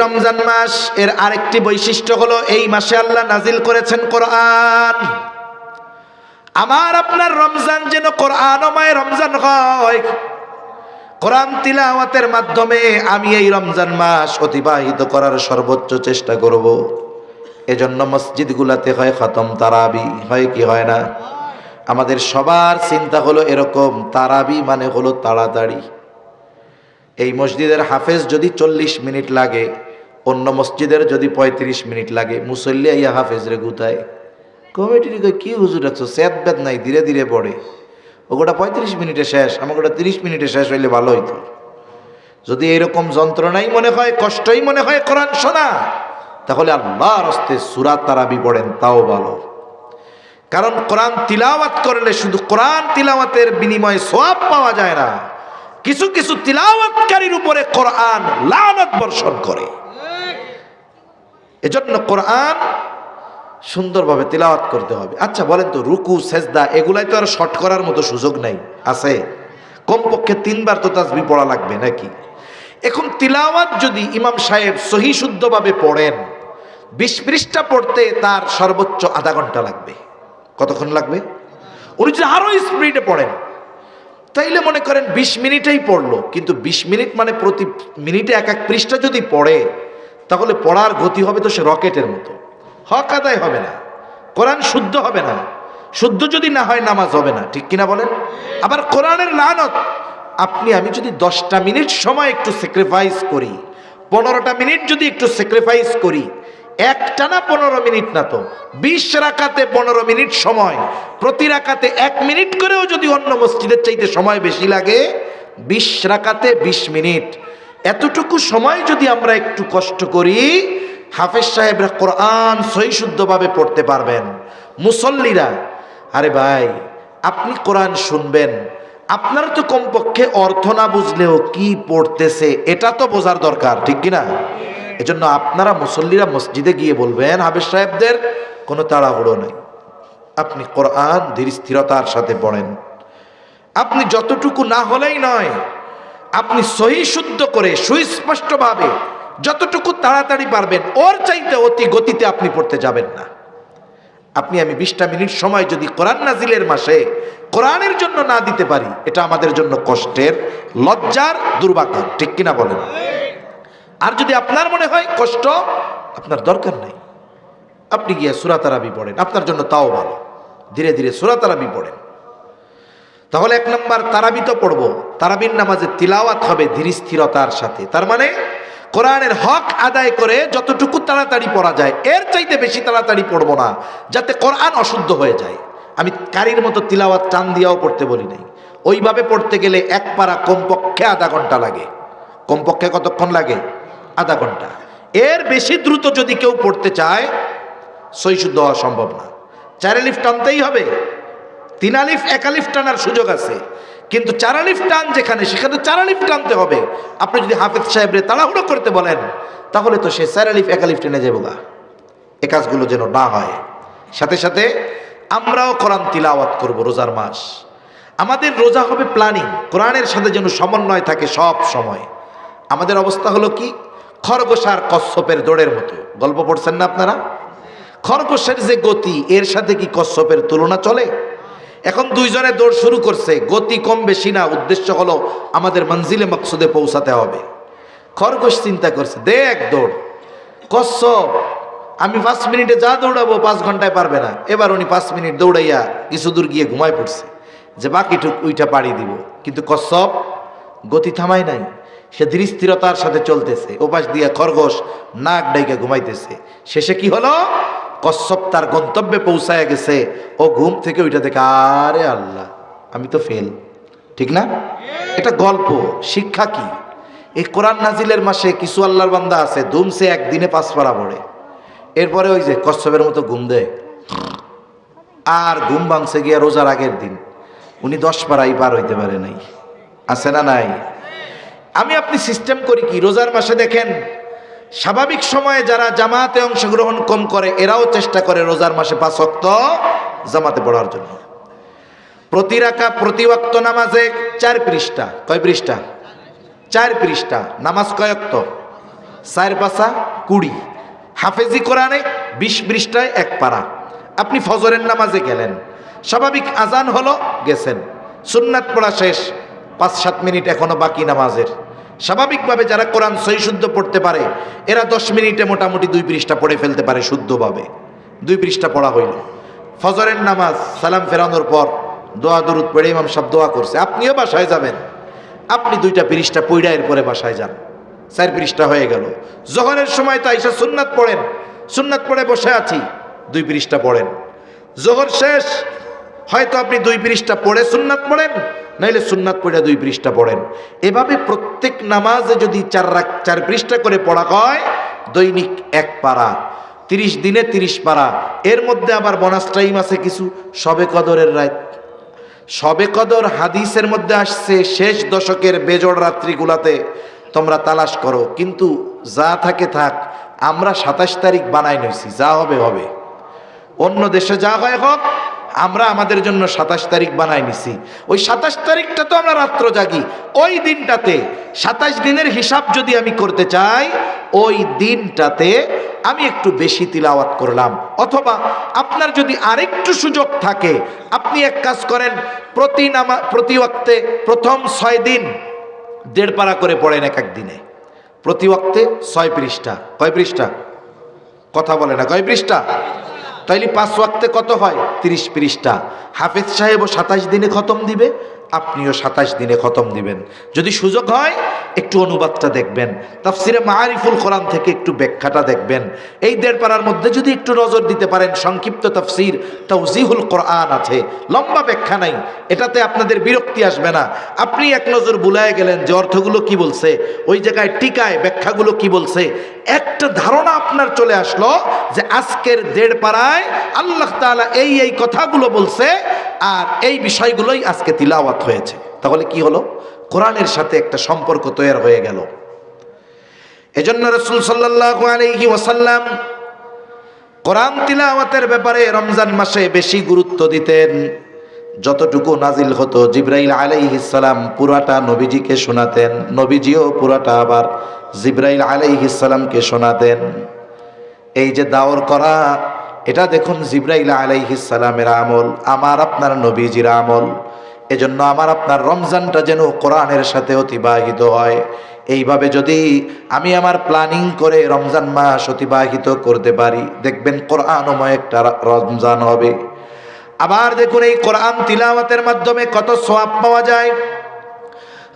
রমজান মাস এর আরেকটি বৈশিষ্ট্য হলো এই মাসে আল্লাহ নাজিল করেছেন কোরআন। আমার আপনার রমজান যেন কোরআনময় রমজান হয়। কোরআন তিলাওয়াতের মাধ্যমে আমি এই রমজান মাস অতিবাহিত করার সর্বোচ্চ চেষ্টা করব। এজন্য মসজিদগুলোতে হয় খতম তারাবি, হয় কি হয় না? আমাদের সবার চিন্তা হলো এরকম, তারাবি মানে হলো তাড়াতাড়ি। এই মসজিদের হাফেজ যদি 40 মিনিট লাগে, অন্য মসজিদের যদি 35 মিনিট লাগে, মুসল্লি ইয়া হাফেজ রে গুতায় কমিটি কি হুজুর রাখছো, স্যাদ ব্যাদ নাই, ধীরে ধীরে পড়ে। ওটা 35 মিনিটে শেষ, আমাকে ওটা 30 মিনিটে শেষ হইলে ভালো হইতো। যদি এরকম যন্ত্রণাই মনে হয়, কষ্টই মনে হয় কোরআন শোনা, তাহলে আল্লাহর হস্তে সূরা তারাবি পড়েন, তাও ভালো। কারণ কোরআন তিলাওয়াত করলে শুধু কোরআন তিলাওয়াতের বিনিময়ে সওয়াব পাওয়া যায় না, কিছু কিছু তিলাওয়াতকারীর উপরে কোরআন লানত বর্ষণ করে। এজন্য কোরআন সুন্দরভাবে তিলাওয়াত করতে হবে। আচ্ছা বলেন তো, রুকু সেজদা এগুলাই তো আর শর্ট করার মতো সুযোগ নাই, আছে? কমপক্ষে 3 বার তো তাসবিহ পড়া লাগবে নাকি? এখন তিলাওয়াত যদি ইমাম সাহেব সহি শুদ্ধভাবে পড়েন, 20 পৃষ্ঠা পড়তে তার সর্বোচ্চ আধা ঘন্টা লাগবে। কতক্ষণ লাগবে? উনি যদি আরো স্পিডে পড়েন, তাইলে মনে করেন 20 মিনিটেই পড়লো, কিন্তু 20 মিনিট মানে প্রতি মিনিটে এক এক পৃষ্ঠা যদি পড়ে, তাহলে পড়ার গতি হবে তো সে রকেটের মতো, হক আদায় হবে না, কোরআন শুদ্ধ হবে না। শুদ্ধ যদি না হয় নামাজ হবে না, ঠিক কিনা বলেন? আবার কোরআনের লানত, আপনি আমি যদি 10টা মিনিট সময় একটু স্যাক্রিফাইস করি, 15টা মিনিট যদি একটু স্যাক্রিফাইস করি, একটানা 15 মিনিট না তো 20 রাকাতে 15 মিনিট সময়, প্রতি রাকাতে 1 মিনিট করেও যদি অন্য মসজিদের চাইতে সময় বেশি লাগে, 20 রাকাতে 20 মিনিট, এতটুকু সময় যদি আমরা একটু কষ্ট করি, হাফেজ সাহেবরা কোরআন সহি শুদ্ধভাবে পড়তে পারবেন। মুসল্লিরা, আরে ভাই আপনি কোরআন শুনবেন, আপনার তো কমপক্ষে অর্থ না বুঝলেও কি পড়তেছে এটা তো বোঝার দরকার, ঠিক কিনা? এজন্য আপনারা মুসল্লিরা মসজিদে গিয়ে বলবেন হাফেজ সাহেবদের কোনো তাড়াহুড়ো নাই, আপনি কোরআন ধীর স্থিরতার সাথে পড়েন। আপনি যতটুকু না হলেই নয়, আপনি সহি শুদ্ধ করে সুস্পষ্টভাবে যতটুকু তাড়াতাড়ি পারবেন, ওর চাইতে অতি গতিতে আপনি পড়তে যাবেন না। আপনি আমি 20টা মিনিট সময় যদি কোরআন নাজিলের মাসে কোরআনের জন্য না দিতে পারি, এটা আমাদের জন্য কষ্টের, লজ্জার, দুর্ভাগ্য, ঠিক কিনা বলেন? আর যদি আপনার মনে হয় কষ্ট, আপনার দরকার নাই, আপনি গিয়ে সূরা তারাবি পড়েন, আপনার জন্য তাও ভালো, ধীরে ধীরে সূরা তারাবি পড়েন। তাহলে 1 নম্বর তারাবি তো পড়বো, তারাবির নামাজে তিলাওয়াত হবে ধীর স্থিরতার সাথে। তার মানে কোরআনের হক আদায় করে যতটুকু তাড়াতাড়ি পড়া যায়, এর চাইতে বেশি তাড়াতাড়ি পড়বো না, যাতে কোরআন অশুদ্ধ হয়ে যায়। আমি কারির মতো তিলাওয়াত টান দিয়াও পড়তে বলি নাই। ওইভাবে পড়তে গেলে 1 পারা কমপক্ষে আধা ঘন্টা লাগে। কমপক্ষে কতক্ষণ লাগে? আধা ঘন্টা। এর বেশি দ্রুত যদি কেউ পড়তে চায়, সহি শুদ্ধ হওয়া সম্ভব না। 4 আলিফ টানতেই হবে, 3 আলিফ 1 আলিফ টানার সুযোগ আছে, কিন্তু 4 আলিফ টান যেখানে, সেখানে 4 আলিফ টানতে হবে। আপনি যদি হাফেজ সাহেবরে তাড়াহুড়ো করতে বলেন, তাহলে তো সে 4 আলিফ 1 আলিফ টেনে যাবো গা। এ কাজগুলো যেন না হয়। সাথে সাথে আমরাও কোরআন তিলাওয়াত করব রোজার মাস। আমাদের রোজা হবে প্ল্যানিং, কোরআনের সাথে যেন সমন্বয় থাকে সব সময়। আমাদের অবস্থা হলো কি, খরগোশ আর কচ্ছপের দৌড়ের মতো। গল্প পড়ছেন না আপনারা? খরগোশের যে গতি, এর সাথে কি কচ্ছপের তুলনা চলে? এখন 2 জনে দৌড় শুরু করছে, গতি কম বেশি না, উদ্দেশ্য হলো আমাদের মঞ্জিলে মকসুদে পৌঁছাতে হবে। খরগোশ চিন্তা করছে, দে এক দৌড়। কচ্ছপ, আমি 5 মিনিটে যা দৌড়াবো 5 ঘন্টায় পারবে না। এবার উনি 5 মিনিট দৌড়াইয়া কিছু দূর গিয়ে ঘুমায় পড়ছে, যে বাকিটুক উইটা পাড়ি দিব। কিন্তু কচ্ছপ গতি থামায় নাই, সে ধীর স্থিরতার সাথে চলতেছে। ওপাশ দিয়ে খরগোশ নাক ডাইকে ঘুমাইতেছে। শেষে কি হলো, কচ্ছপ তার গন্তব্যে পৌঁছায় গেছে। ও ঘুম থেকে ওইটা দেখে, আরে আল্লাহ, আমি তো ফেল। ঠিক না? এটা গল্প। শিক্ষা কি? এই কোরআন নাজিলের মাসে কিছু আল্লাহর বান্দা আছে, ধুমসে একদিনে 5 পারা পড়ে, এরপরে ওই যে কচ্ছপের মতো ঘুম দেয়। আর ঘুম ভাঙছে গিয়া রোজার আগের দিন, উনি 10 পারাই পার হইতে পারে নাই। আছে না নাই? আমি আপনি সিস্টেম করি কি, রোজার মাসে দেখেন স্বাভাবিক সময়ে যারা জামাতে অংশগ্রহণ কম করে, এরাও চেষ্টা করে রোজার মাসে 5 ওয়াক্ত জামাতে পড়ার জন্য। প্রতি ওয়াক্ত নামাজে 4 পৃষ্ঠা। কয় পৃষ্ঠা? 4 পৃষ্ঠা। নামাজ কয় ওয়াক্ত? 4 পাশা 20, হাফেজি কোরআনে 20 পৃষ্ঠায় 1 পারা। আপনি ফজরের নামাজে গেলেন, স্বাভাবিক আজান হলো, গেছেন, সুন্নাত পড়া শেষ, 5-7 মিনিট এখনো বাকি নামাজের। স্বাভাবিকভাবে যারা কোরআন সহি শুদ্ধ পড়তে পারে এরা 10 মিনিটে মোটামুটি 2 পৃষ্ঠা পড়ে ফেলতে পারে শুদ্ধভাবে। 2 পৃষ্ঠা পড়া হইল, ফজরের নামাজ সালাম ফেরানোর পর দোয়া দরুদ পড়ে ইমাম সাহেব দোয়া করছে, আপনিও বাসায় যাবেন, আপনি 2টা পৃষ্ঠা পড়া এর পরে বাসায় যান, 4 পৃষ্ঠা হয়ে গেল। জোহরের সময় তো আইসা সুন্নাত পড়েন, সুন্নাত পড়ে বসে আছি, 2 পৃষ্ঠা পড়েন। জোহর শেষ, হয়তো আপনি 2 পৃষ্ঠা পড়ে সুন্নাত পড়েন, নাইলে সুন্নাত পড়ে 2 পৃষ্ঠা পড়েন। এভাবে প্রত্যেক নামাজে যদি 4 পৃষ্ঠা করে পড়া হয়, দৈনিক 1 পারা, 30 দিনে 30 পারা। এর মধ্যে আবার বোনাস টাইম আছে কিছু, শবে কদরের রাত। শবে কদর হাদিসের মধ্যে আসছে শেষ দশকের বেজোড় রাত্রিগুলাতে তোমরা তালাশ করো, কিন্তু যা থাকে থাক, আমরা 27 তারিখ বানাই নিয়েছি, যা হবে হবে, অন্য দেশে যা হয় হোক, আমরা আমাদের জন্য 27 তারিখ বানাই নিছি। ওই 27 তারিখটা তো আমরা রাত্র জাগি, ওই দিনটাতে 27 দিনের হিসাব যদি আমি করতে চাই, ওই দিনটাতে আমি একটু বেশি তিলাওয়াত করলাম। অথবা আপনার যদি আরেকটু সুযোগ থাকে, আপনি এক কাজ করেন, প্রতি ওয়াক্তে প্রথম 6 দিন 1.5 পারা করে পড়েন এক এক দিনে, প্রতি ওয়াক্তে 6 পৃষ্ঠা। কয় পৃষ্ঠা? কথা বলে না, কয় পৃষ্ঠা? তাইলে 5 ওয়াক্তে কত হয়? 30 পৃষ্ঠা। হাফেজ সাহেবও 27 দিনে খতম দিবে, আপনিও 27 দিনে খতম দিবেন। যদি সুযোগ হয় একটু অনুবাদটা দেখবেন, তাফসিরে মাআরিফুল কোরআন থেকে একটু ব্যাখ্যাটা দেখবেন। এই 1.5 পারার মধ্যে যদি একটু নজর দিতে পারেন, সংক্ষিপ্ত তাফসির তাওজিহুল কোরআন আছে, লম্বা ব্যাখ্যা নাই, এটাতে আপনাদের বিরক্তি আসবে না। আপনি এক নজর বুলায় গেলেন যে অর্থগুলো কি বলছে, ওই জায়গায় টিকায় ব্যাখ্যাগুলো কি বলছে, একটা ধারণা আপনার চলে আসলো যে আজকের 1.5 পারায় আল্লাহ তাআলা এই কথাগুলো বলছে, আর এই বিষয়গুলোই আজকে তিলাওয়াত হয়েছে। তাহলে কি হলো? কোরআনের সাথে একটা সম্পর্ক তৈরি হয়ে গেল। এজন্য রাসূল সাল্লাল্লাহু আলাইহি ওয়াসাল্লাম কোরআন তিলাওয়াতের ব্যাপারে রমজান মাসে বেশি গুরুত্ব দিতেন। যতটুকু নাজিল হতো জিবরাইল আলাইহিস সালাম পুরাটা নবীজিকে শোনাতেন, নবীজিও পুরাটা আবার জিবরাইল আলাইহিস সালামকে শোনাতেন। এই যে দাওর করা, এটা দেখুন জিবরাইল আলাইহিস সালামের আমল, আমার আপনার নবীজির আমল। এজন্য আমার আপনার রমজানটা যেন কোরআনের সাথে অতিবাহিত হয়। এইভাবে যদি আমি আমার প্ল্যানিং করে রমজান মাস অতিবাহিত করতে পারি, দেখবেন কোরআনময় একটা রমজান হবে। আবার দেখুন এই কোরআন তিলাওয়াতের মাধ্যমে কত সওয়াব পাওয়া যায়।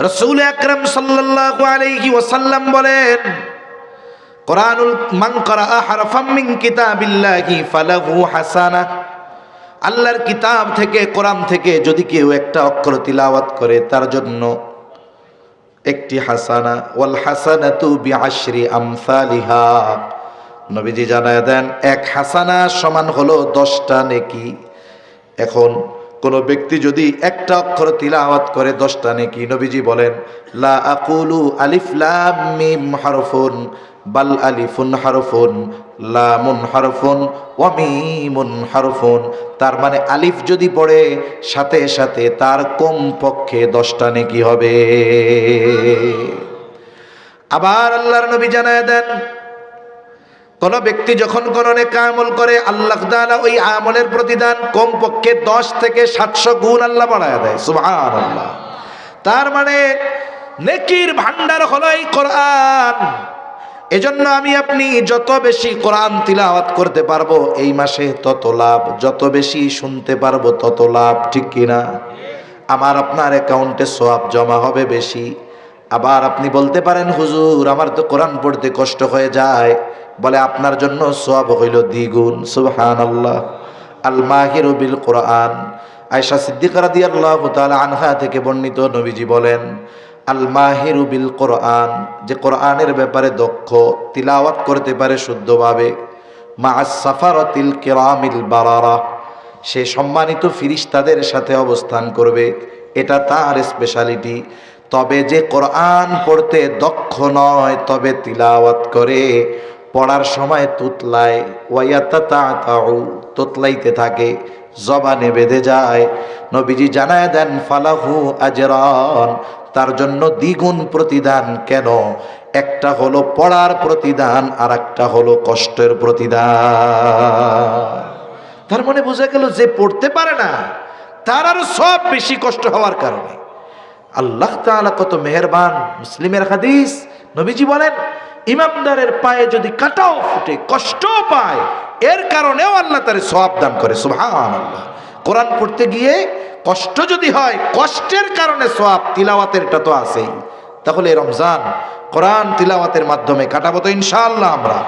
রাসূল আকরাম সাল্লাল্লাহু আলাইহি ওয়াসাল্লাম বলেন, কোরআনুল মান ক্বারাআ হারফাম মিন কিতাবিল্লাহি ফালাহু হাসানাহ। আল্লাহর কিতাব থেকে, কোরআন থেকে যদি কেউ একটা অক্ষর তিলাওয়াত করে, তার জন্য একটি হাসানা, ওয়াল হাসানাতু বিআশরি আমসালিহা। নবীজি জানায় দেন, এক হাসানা সমান হলো 10টা নেকি। এখন কোন ব্যক্তি যদি একটা অক্ষর তিলাওয়াত করে 10টা নেকি, নবীজি বলেন, লা আকুলু আলিফ লাম মিম হারফুন বাল আলিফুন হারফুন, লামুন হারফুন ওয়া মিমুন হারফুন। তার মানে আলিফ যদি পড়ে, সাথে সাথে তার কমপক্ষে 10টা নেকি হবে। আবার আল্লাহর নবী জানায় দেন, কোন ব্যক্তি যখন কোন নেক আমল করে, আল্লাহ তাআলা ওই আমলের প্রতিদান কমপক্ষে 10 থেকে 700 গুণ আল্লাহ বাড়ায় দেয়। সুবহানাল্লাহ। তার মানে নেকির ভান্ডার হলো এই কোরআন। এজন্য আমি আপনি যত বেশি কোরআন তিলাওয়াত করতে পারবো এই মাসে তত লাভ, যত বেশি শুনতে পারবো তত লাভ, ঠিক কিনা? আমার আপনার অ্যাকাউন্টে সওয়াব জমা হবে বেশি। আবার আপনি বলতে পারেন, হুজুর আমার তো কোরআন পড়তে কষ্ট হয়ে যায়। বলে, আপনার জন্য সওয়াব হইল দ্বিগুণ। সুবহানাল্লাহ। আল মাহিরু বিল কোরআন। আয়েশা সিদ্দিকা রাদিয়াল্লাহু তাআলা আনহা থেকে বর্ণিত, নবীজি বলেন, আল মাহিরু বিল কোরআন, যে কোরআনের ব্যাপারে দক্ষ, তিলাওয়াত করতে পারে শুদ্ধভাবে, মা'আস সাফারাতিল কিরামিল বারারা, সে সম্মানিত ফেরেশতাদের সাথে অবস্থান করবে, এটা তার স্পেশালিটি। তবে যে কোরআন পড়তে দক্ষ নয়, তবে তিলাওয়াত করে, পড়ার সময় তুতলায়, ওয়ায়াতাতাউ, তুতলাইতে থাকে, জবানে বেঁধে যায়, নবীজি জানায় দেন, ফালাহু আজরান, তার জন্য দ্বিগুণ প্রতিদান। কেন? একটা হলো পড়ার প্রতিদান, আর একটা হলো কষ্টের প্রতিদান। তার মানে বোঝা গেল যে পড়তে পারে না তার আরো সব বেশি কষ্ট হওয়ার কারণে। আল্লাহ তাআলা কত মেহেরবান। মুসলিমের হাদিস, নবীজি বলেন ইমামদারের পায়ে যদি কাঁটাও ফুটে, কষ্ট পায়, এর কারণেও আল্লাহ তার সওয়াব দান করে। সুবহানাল্লাহ। কোরআন পড়তে গিয়ে কষ্ট যদি হয়, কষ্টের কারণে সওয়াব, তিলাওয়াতেরটা তো আছেই। তাহলে রমজান কোরআন তিলাওয়াতের মাধ্যমে কাটাবো তো ইনশাআল্লাহ আমরা।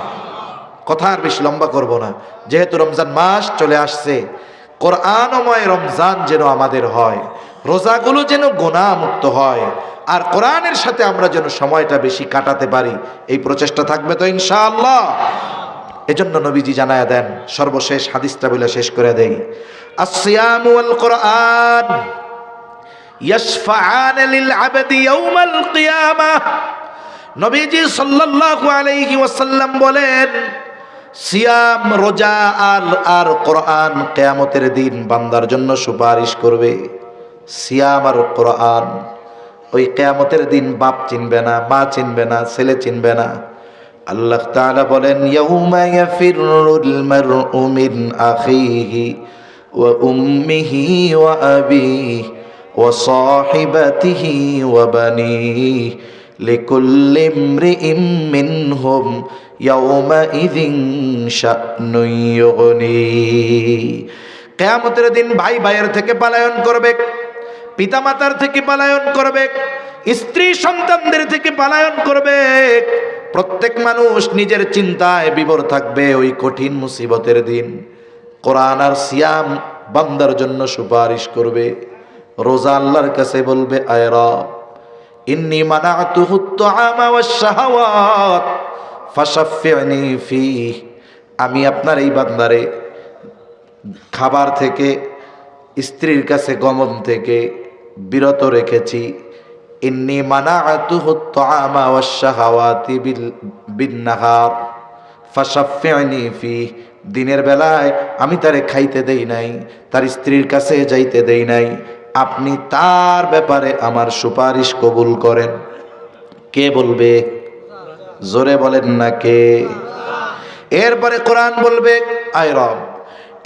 কথা আর বেশি লম্বা করব না, যেহেতু রমজান মাস চলে আসছে। কোরআনময় রমজান যেন আমাদের হয়, রোজাগুলো যেন গুনাহ মুক্ত হয়, আর কোরআনের সাথে আমরা যেন সময়টা বেশি কাটাতে পারি, এই প্রচেষ্টা থাকবে তো ইনশাআল্লাহ। এজন্য নবীজি জানায়া দেন, সর্বশেষ হাদিসটা বলে শেষ করে দেই, আসসিয়ামু ওয়াল কোরআন ইয়াশফাআন লিল আবদি ইয়াউমাল কিয়ামাহ। নবীজি সাল্লাল্লাহু আলাইহি ওয়াসাল্লাম বলেন, সিয়াম, রোজা আর কোরআন কিয়ামতের দিন বান্দার জন্য সুপারিশ করবে। সিয়াম আর কোরআন, ওই কিয়ামতের দিন বাপ চিনবে না, মা চিনবে না, ছেলে চিনবে না। আল্লাহ তাআলা বলেন, ইয়াউমা ইয়াফিরুল মারউ মিন আখিহি ওয়া উম্মিহি ওয়া আবিহি ওয়া সাহিবাতিহি ওয়া বানিহি লিকুল্লি ইমরিইম মিনহুম ইয়াউমাইযিন শা'নুন ইউগনি। কিয়ামতের দিন ভাই ভাইয়ের থেকে পলায়ন করবে, পিতামাতার থেকে পলায়ন করবে, স্ত্রী সন্তানদের থেকে পলায়ন করবে। প্রত্যেক মানুষ নিজের চিন্তায় বিভোর থাকবে ওই কঠিন মুসিবতের দিন। কোরআন আর সিয়াম বান্দার জন্য সুপারিশ করবে। রোজা আল্লাহর কাছে বলবে, আয় রব, ইন্নী মানাতুহুত তুআমা ওয়াশ শাহাওয়াত ফাশাফি'নি ফীহি। আমি আপনার এই বান্দারে খাবার থেকে, স্ত্রীর কাছে গমন থেকে বিরত রেখেছি। ইন্নী মানাতুহুত তুআমা ওয়াশ শাহাওয়াতি বিন নাহার ফাশাফি'নি ফীহি। দিনের বেলায় আমি তারে খাইতে দেই নাই, তার স্ত্রীর কাছে যাইতে দেই নাই। আপনি তার ব্যাপারে আমার সুপারিশ কবুল করেন। কে বলবে? জোরে বলেন না কে? এরপরে কোরআন বলবে, আয় রব,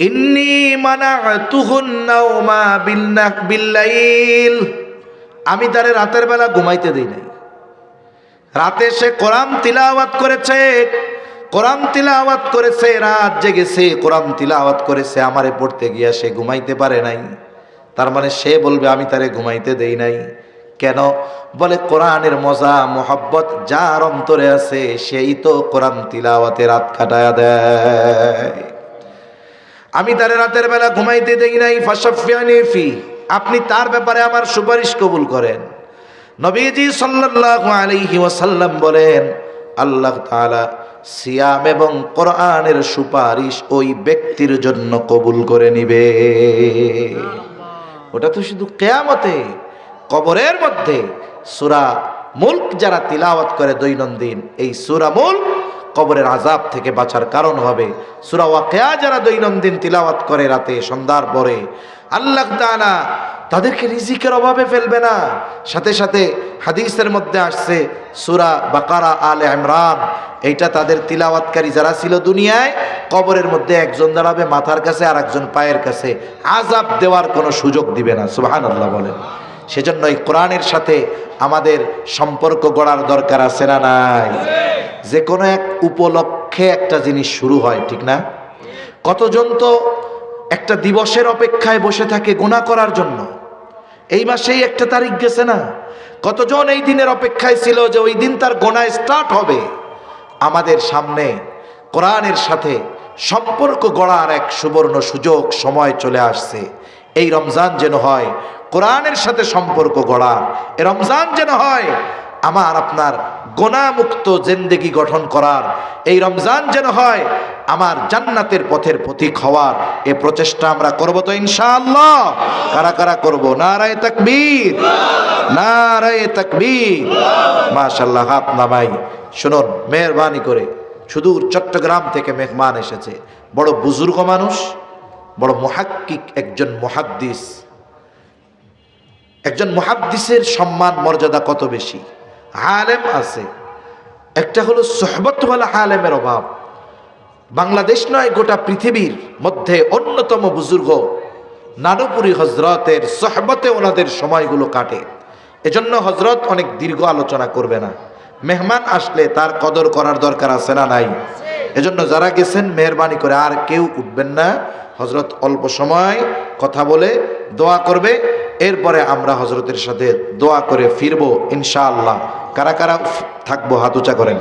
ইন্নী মানাতুহুন নাওমা বিল্লাইল। আমি তারে রাতের বেলা ঘুমাইতে দেই নাই। রাতে সে কোরআন তিলাওয়াত করেছে, কোরআন তিলাওয়াত করেছে, রাত জেগেছে, কোরআন তিলাওয়াত করেছে, আমারে পড়তে গিয়া সে ঘুমাইতে পারে নাই। তার মানে সে বলবে আমি তারে ঘুমাইতে দেই নাই। কেন? বলে কোরআনের মজা মোহাব্বত যার অন্তরে আছে সেই তো কোরআন তিলাওয়াতে রাত কাটায়া দেয়। আমি তারে রাতের বেলা ঘুমাইতে দেই নাই, ফাশাফি'নি ফি। আপনি তার ব্যাপারে আমার সুপারিশ কবুল করেন। নবীজি সাল্লাল্লাহু আলাইহি ওয়াসাল্লাম বলেন, আল্লাহ তাআলা সিয়াম এবং কোরআনের সুপারিশ ওই ব্যক্তির জন্য কবুল করে নিবে। ওটা তো শুধু কিয়ামতে, কবরের মধ্যে সূরা মুলক যারা তিলাওয়াত করে দৈনন্দিন, এই সূরা মুলক কবরের আযাব থেকে বাঁচার কারণ হবে। সূরা ওয়াকিয়া যারা দৈনন্দিন তিলাওয়াত করে রাতে সন্ধ্যার পরে, আল্লাহ তাআলা তাদেরকে রিজিকের অভাবে ফেলবে না। সাথে সাথে হাদিসের মধ্যে আসছে সূরা বাকারা, আলে ইমরান, এইটা তাদের তিলাওয়াতকারী যারা ছিল দুনিয়ায়, কবরের মধ্যে একজন দাঁড়াবে মাথার কাছে আর একজন পায়ের কাছে, আযাব দেওয়ার কোনো সুযোগ দিবে না। সুবহানাল্লাহ বলেন। সেজন্য এই কোরআনের সাথে আমাদের সম্পর্ক গড়ার দরকার আছে না নাই? যে কোনো এক উপলক্ষে একটা জিনিস শুরু হয়, ঠিক না? কতজন তো একটা দিবসের অপেক্ষায় বসে থাকে গুনাহ করার জন্য। এই মাসেই একটা তারিখ গেছে না, কতজন এই দিনের অপেক্ষায় ছিল যে ওই দিন তার গুনাহ স্টার্ট হবে। আমাদের সামনে কোরআনের সাথে সম্পর্ক গড়ার এক সুবর্ণ সুযোগ সময় চলে আসছে। এই রমজান যেন হয় কোরআনের সাথে সম্পর্ক গড়ার, এই রমজান যেন হয় আমার আপনার গুনাহমুক্ত জিন্দেগি গঠন করার, এই রমজান যেন হয় আমার জান্নাতের পথের পথিক হওয়ার। এই প্রচেষ্টা আমরা করব তো ইনশাআল্লাহ? কারা কারা করব? নারায়ে তাকবীর, নারায়ে তাকবীর। মাশাআল্লাহ, হাত নামাই। শুনুন, মেহরবানি করে, সুদূর চট্টগ্রাম থেকে মেহমান এসেছে, বড় বুজুর্গ মানুষ, বড় মুহাক্কিক, একজন মুহাদ্দিস। একজন মুহাদ্দিসের সম্মান মর্যাদা কত বেশি। আলেম আছে, একটা হলো সোহবতওয়ালা আলেমের অভাব। বাংলাদেশ নয়, গোটা পৃথিবীর মধ্যে অন্যতম বুজুর্গ নানুপুরি হজরতের সোহবতে ওনাদের সময়গুলো কাটে। এজন্য হজরত অনেক দীর্ঘ আলোচনা করবে না। মেহমান আসলে তার কদর করার দরকার আছে না নাই? এজন্য যারা গেছেন মেহরবানি করে আর কেউ উঠবেন না। হজরত অল্প সময় কথা বলে দোয়া করবে, এরপরে আমরা হজরতের সাথে দোয়া করে ফিরবো ইনশাআল্লাহ। কারা কারা থাকবো হাত উঁচা করেন।